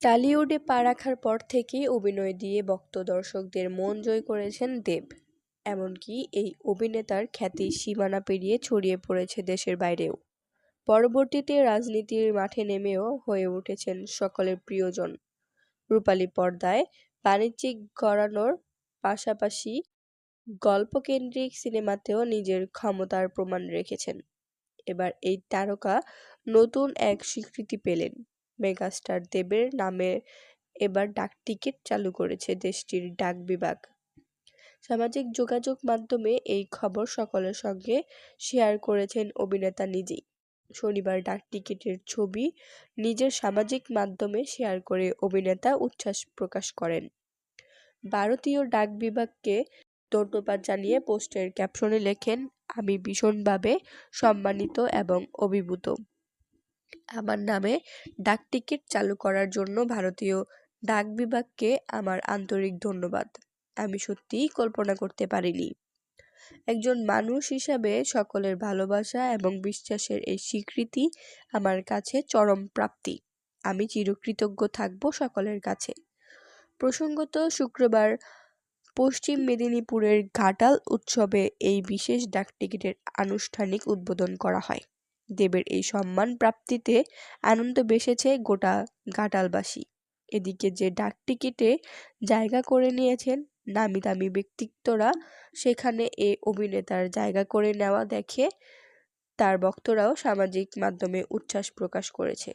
টালিউডে পা রাখার পর থেকেই অভিনয় দিয়ে ভক্ত দর্শকদের মন জয় করেছেন দেব। এমনকি এই অভিনেতার খ্যাতি সীমানা পেরিয়ে ছড়িয়ে পড়েছে দেশের বাইরেও। পরবর্তীতে রাজনীতির মাঠে নেমেও হয়ে উঠেছেন সকলের প্রিয়জন। রূপালী পর্দায় বাণিজ্যিক গড়ানোর পাশাপাশি গল্পকেন্দ্রিক সিনেমাতেও নিজের ক্ষমতার প্রমাণ রেখেছেন। এবার এই তারকা নতুন এক স্বীকৃতি পেলেন। মেগাস্টার দেবের নামে এবার ডাকটিকিট চালু করেছে দেশটির ডাক বিভাগ। সামাজিক যোগাযোগ মাধ্যমে এই খবর সকলের সঙ্গে শেয়ার করেছেন অভিনেতা নিজেই। শনিবার ডাকটিকিটের ছবি নিজের সামাজিক মাধ্যমে শেয়ার করে অভিনেতা উচ্ছ্বাস প্রকাশ করেন। ভারতীয় ডাক বিভাগকে ধন্যবাদ জানিয়ে পোস্টের ক্যাপশনে লেখেন, "আমি ভীষণভাবে সম্মানিত এবং অভিভূত। আমার নামে ডাকটিকিট চালু করার জন্য ভারতীয় ডাক বিভাগকে আমার আন্তরিক ধন্যবাদ। আমি সত্যিই কল্পনা করতে পারিনি। একজন মানুষ হিসাবে সকলের ভালোবাসা এবং বিশ্বাসের এই স্বীকৃতি আমার কাছে চরম প্রাপ্তি। আমি চিরকৃতজ্ঞ থাকব সকলের কাছে।" প্রসঙ্গত, শুক্রবার পশ্চিম মেদিনীপুরের ঘাটাল উৎসবে এই বিশেষ ডাকটিকিটের আনুষ্ঠানিক উদ্বোধন করা হয়। দেবের এই সম্মান প্রাপ্তিতে আনন্দ বেসেছে গোটা ঘাটালবাসী। এদিকে যে ডাকটিকিটে জায়গা করে নিয়েছেন নামি দামি ব্যক্তিত্বরা, সেখানে এ অভিনেতার জায়গা করে নেওয়া দেখে তার ভক্তরাও সামাজিক মাধ্যমে উচ্ছ্বাস প্রকাশ করেছে।